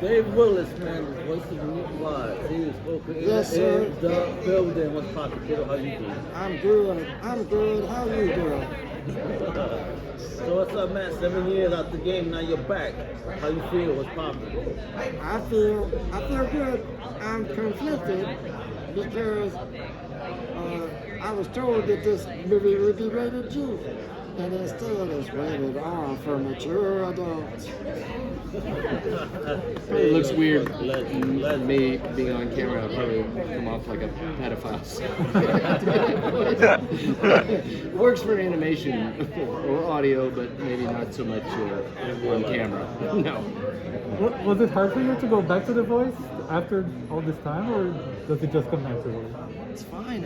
Dave Willis, man, voice of Meat Wise. He was spoken Yes, sir. in the building. What's poppin'? How you doing? I'm good. I'm good. How you doing? So what's up, man? 7 years out the game, now you're back. How you feel? What's poppin'? I feel good. I'm conflicted because I was told that this movie would be rated G, and instead it's rated R for mature adults. It looks weird. Me being on camera, I'll probably come off like a pedophile. Works for animation or audio, but maybe not so much on camera. No. Was it hard for you to go back to the voice after all this time, or does it just come naturally? It's fine.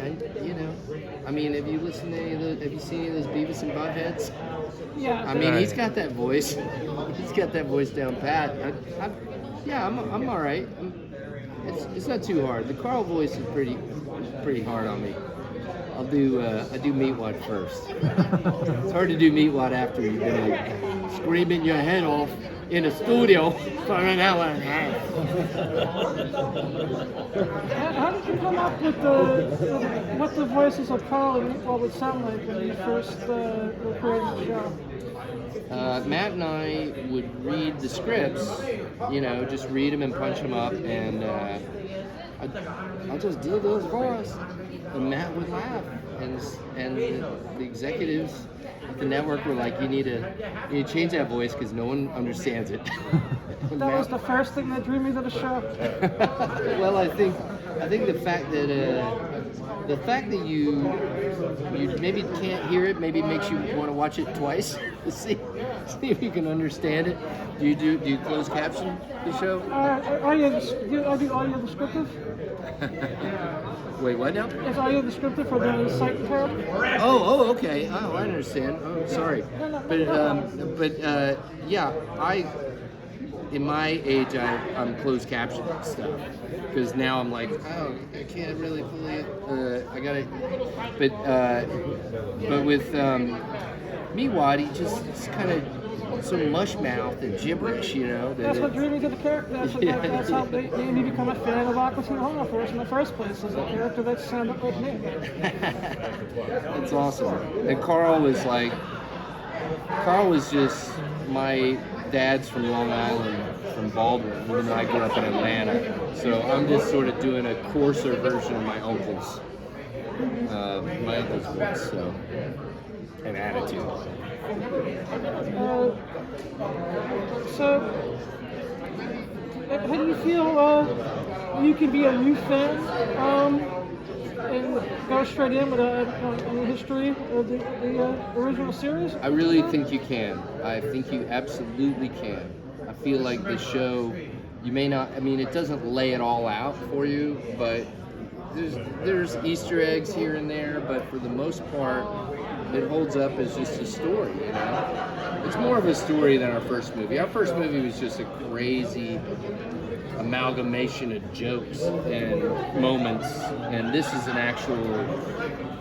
I mean, have you listened to have you seen any of those Beavis and Buttheads? Yeah. I mean, he's got that voice. He's got that voice down pat. I'm all right. It's not too hard. The Carl voice is pretty hard on me. I do Meatwad first. It's hard to do Meatwad after you've been like screaming your head off in a studio for an hour and a half. How did you come up with what the voices of Carl and Meatball would sound like when you first were creating the show? Matt and I would read the scripts, just read them and punch them up, and I just did those for us. And Matt would laugh, and the executives at the network were like, you need to change that voice because no one understands it. That was the first thing that drew me to the show. Well, I think the fact that you maybe can't hear it maybe makes you want to watch it twice to see if you can understand it. Do you close caption the show? Are you audio descriptive? Wait, what now? Is audio descriptive for the sight impaired? Oh, okay. Oh, I understand. Oh, sorry. But yeah, in my age, I'm closed captioning stuff because now I'm like, oh, I can't really fully. I gotta. But with Meatwad, it's kind of so mush mouth and gibberish, That's what drew me to the character. That's how they made me become a fan of Aqua Teen Forever in the first place. Is a character that sounded like me. That's awesome. And Carl was just my dad's from Long Island, from Baldwin, even though I grew up in Atlanta. So I'm just sort of doing a coarser version of my uncle's voice, so, and attitude. So, how do you feel you can be a new fan and go straight in with a history of the original series? I really think you can. I think you absolutely can. I feel like the show, you may not, it doesn't lay it all out for you, but there's Easter eggs here and there, but for the most part, it holds up as just a story, It's more of a story than our first movie. Our first movie was just a crazy amalgamation of jokes and moments, and this is an actual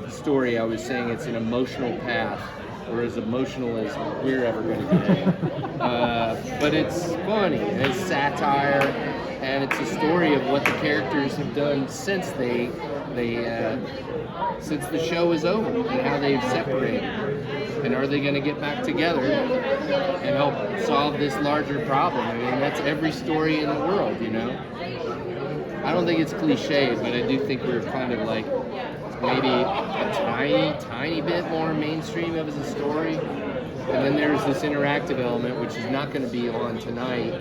story. I was saying it's an emotional path, or as emotional as we're ever going to get. But it's funny, and it's satire, and it's a story of what the characters have done since since the show is over, and how they've separated, and are they going to get back together and help solve this larger problem? That's every story in the world, I don't think it's cliche, but I do think we're kind of like maybe a tiny bit more mainstream as a story. And then there's this interactive element, which is not going to be on tonight.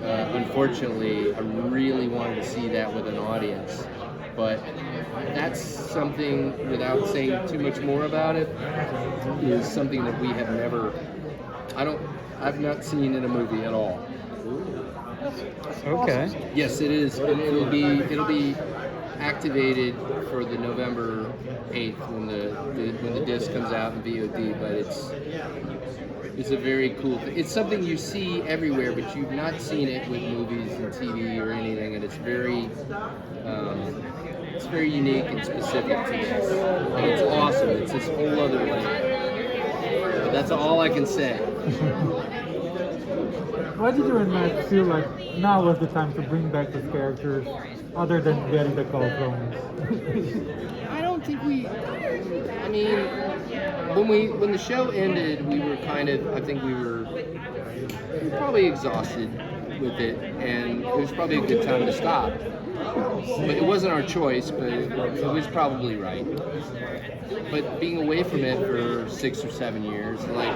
Unfortunately, I really wanted to see that with an audience. But that's something, without saying too much more about it, is something that we have never, I've not seen in a movie at all. Okay. Yes, it is. And it'll be activated for the November 8th when the disc comes out in VOD, but it's a very cool thing. It's something you see everywhere, but you've not seen it with movies and TV or anything, and it's very unique and specific to this. And it's awesome. It's this whole other layer. But that's all I can say. why did you and Matt feel like now was the time to bring back those characters, other than getting the call from? I don't think we. I mean, when the show ended, we were I think we were probably exhausted with it, and it was probably a good time to stop. But it wasn't our choice, but it was probably right. But being away from it for 6 or 7 years, like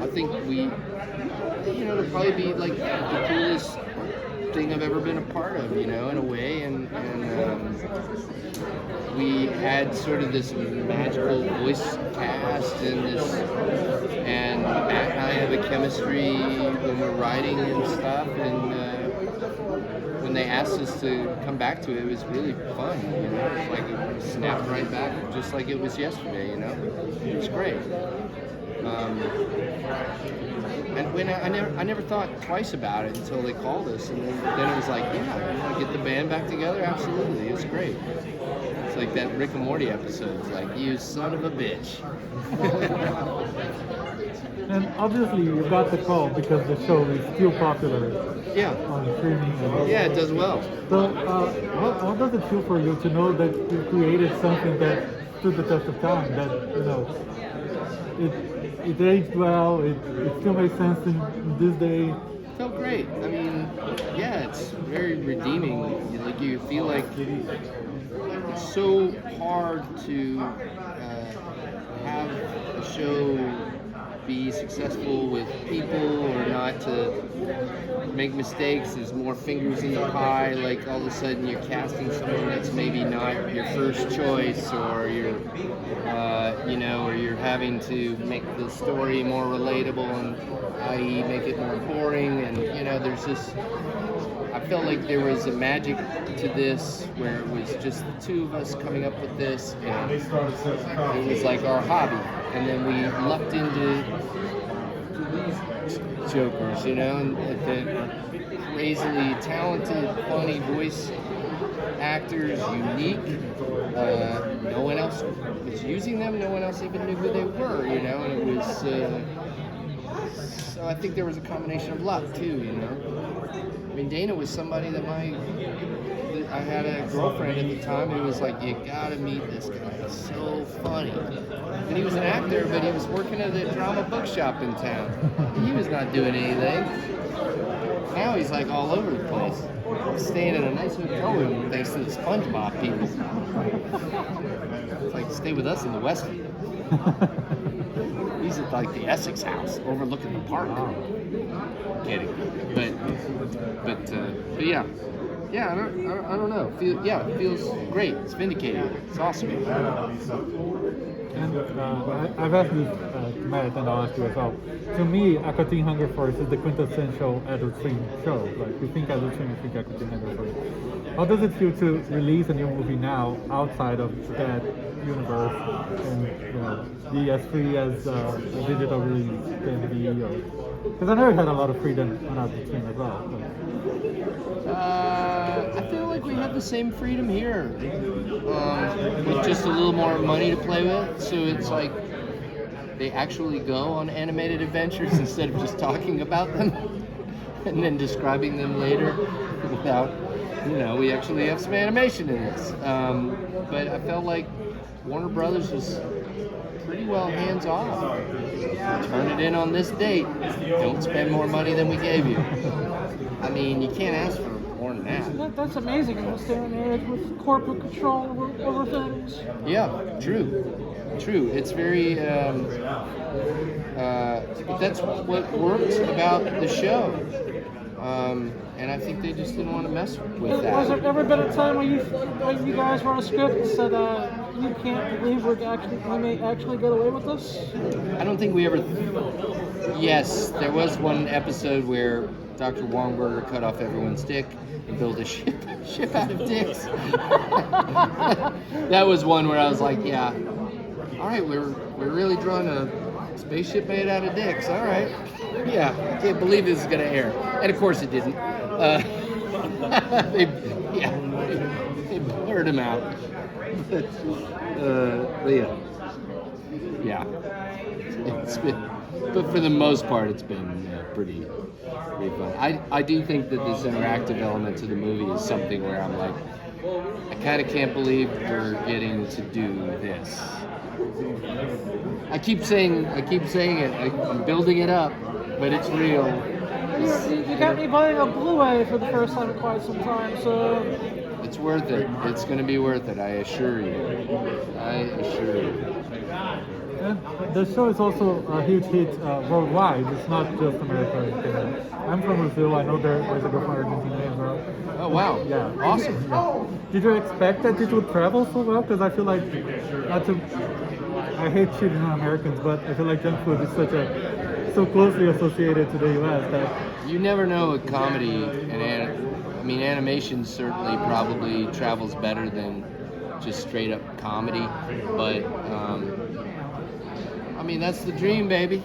I think it'll probably be like the coolest thing I've ever been a part of, in a way, and we had sort of this magical voice cast and Matt and I have a chemistry when we're writing and stuff, and when they asked us to come back to it, it was really fun, It's like it snapped right back, just like it was yesterday, It was great. And when I never thought twice about it until they called us, and then it was like, yeah, you want to get the band back together? Absolutely, it was great. It's like that Rick and Morty episode. It's like, you son of a bitch. And obviously you got the call because the show is still popular. Yeah. On streaming. Yeah, it does well. So, how does it feel for you to know that you created something that stood the test of time? That it aged well. It still makes sense in this day. It felt great. I mean, yeah, it's very redeeming. Like you feel like it's so hard to have a show be successful with people or not to make mistakes. There's more fingers in the pie. Like all of a sudden you're casting someone that's maybe not your first choice, or you're or you're having to make the story more relatable, and i.e. make it more boring, and there's this. I felt like there was a magic to this where it was just the two of us coming up with this, and it was like our hobby, and then we lucked into these jokers, and the crazily talented, funny voice actors, unique. No one else was using them. No one else even knew who they were, and it was. So I think there was a combination of luck too, I mean, Dana was somebody that I had a girlfriend at the time who was like, you gotta meet this guy, he's so funny. And he was an actor, but he was working at a drama bookshop in town. He was not doing anything. Now he's like all over the place. He's staying in a nice hotel room thanks to the SpongeBob people. It's like, stay with us in the West. He's at like the Essex house overlooking the park. Kidding, but yeah, I don't know. It feels great. It's vindicating. It's awesome. And I've asked this to Matt, and I'll ask you as well. To me, Aqua Teen Hunger Force is the quintessential Adult Swim show. Like, you think Adult Swim, you think Aqua Teen Hunger Force. How does it feel to release a new movie now outside of that universe, and be as free as a digital release can be? Because I know you had a lot of freedom on Adult Swim as well. I feel like we have the same freedom here, with just a little more money to play with. So it's like they actually go on animated adventures instead of just talking about them and then describing them later without, we actually have some animation in this. But I felt like Warner Brothers was pretty well hands off. Turn it in on this date. Don't spend more money than we gave you. I mean, you can't ask for more than that. That's amazing in this day and age with corporate control over things. Yeah, true. It's very. That's what works about the show. And I think they just didn't want to mess with that. Has there ever been a time when you guys wrote a script and said, you can't believe we may actually get away with this? I don't think we ever... Yes, there was one episode where Dr. Wongberger cut off everyone's dick and built a ship out of dicks. That was one where I was like, yeah, all right, we're really drawing a spaceship made out of dicks, all right. Yeah, I can't believe this is going to air. And of course it didn't. They blurred him out. But yeah. It's been But for the most part, it's been pretty fun. I do think that this interactive element to the movie is something where I'm like, I kind of can't believe we're getting to do this. I keep saying it. I'm building it up, but it's real. You got me buying a Blu-ray for the first time in quite some time, so... It's worth it. It's going to be worth it, I assure you. And the show is also a huge hit worldwide. It's not just America. I'm from Brazil. I know there's a girl from Argentina as well. Oh, wow. Yeah. Awesome. Yeah. Did you expect that it would travel so well? Because I feel like, I hate shitting on Americans, but I feel like junk food is so closely associated to the U.S. that You never know with comedy and animation certainly probably travels better than just straight up comedy, but that's the dream, baby.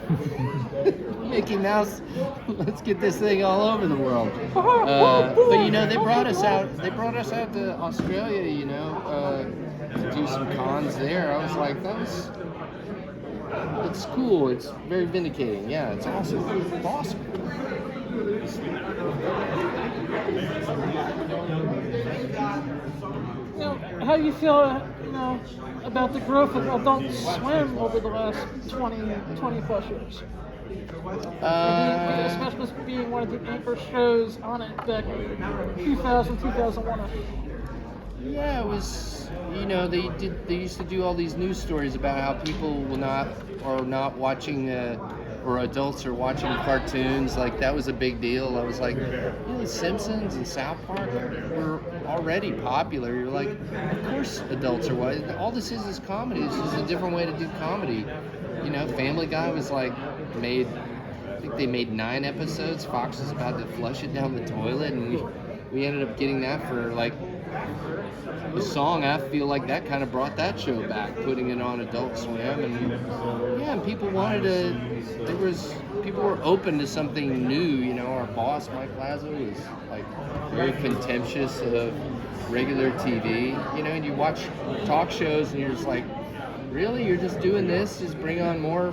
Mickey Mouse, let's get this thing all over the world. But they brought us out to Australia, to do some cons there. I was like, it's cool. It's very vindicating. Yeah, it's awesome. It's awesome. How do you feel, about the growth of Adult Swim over the last 20 plus years? Especially being one of the anchor shows on it back in 2000, 2001. Yeah, it was, they used to do all these news stories about how people are not watching, or adults are watching cartoons. Like, that was a big deal. I was like, The Simpsons and South Park were already popular. You're like, of course adults are watching. All this is comedy. It's just a different way to do comedy. Family Guy was like, I think they made 9 episodes. Fox was about to flush it down the toilet, and we ended up getting that for like the song. I feel like that kind of brought that show back, putting it on Adult Swim, and people wanted to. People were open to something new. Our boss Mike Lazo was like very contemptuous of regular TV. And you watch talk shows, and you're just like, really, you're just doing this? Just bring on more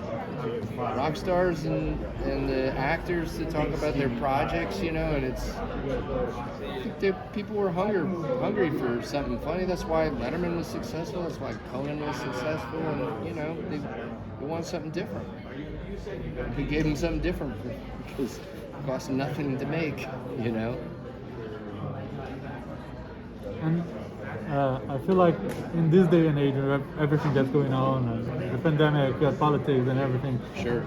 rock stars and the actors to talk about their projects, and it's. I think people were hungry for something funny. That's why Letterman was successful. That's why Conan was successful, and they wanted something different. We gave them something different because it cost nothing to make, And I feel like in this day and age, with everything that's going on, the pandemic, politics, and everything, Sure.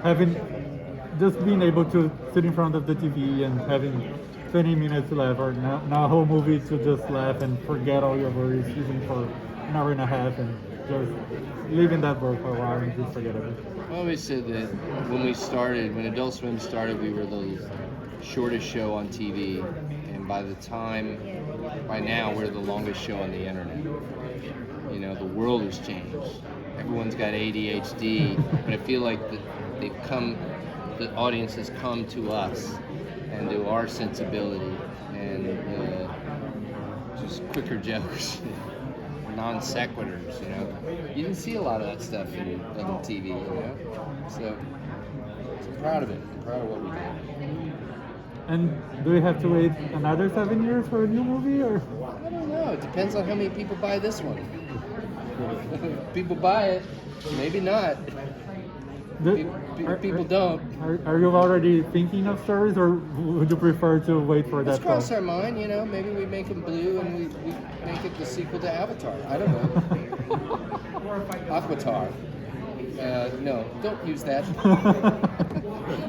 Just being able to sit in front of the TV and having 20 minutes to laugh, or now a whole movie to just laugh and forget all your worries, even for an hour and a half, and just live in that world for a while and just forget everything. I always said that when Adult Swim started, we were the shortest show on TV, and by now we're the longest show on the internet. The world has changed. Everyone's got ADHD, but I feel like the audience has come to us and to our sensibility, and just quicker jokes, non sequiturs. You didn't see a lot of that stuff on TV. So I'm proud of it. I'm proud of what we did. And do we have to wait another 7 years for a new movie, or? I don't know. It depends on how many people buy this one. If people buy it, maybe not. People don't. Are you already thinking of stories, or would you prefer to wait for that? It's crossed our mind, maybe we make them blue and we make it the sequel to Avatar. I don't know. Aquatar. No, don't use that.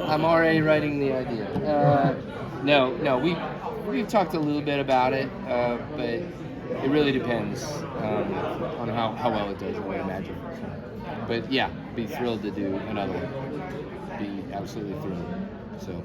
I'm already writing the idea. No, we've talked a little bit about it, but it really depends on how well it does, I would imagine. But yeah, be thrilled to do another one. Be absolutely thrilled. So.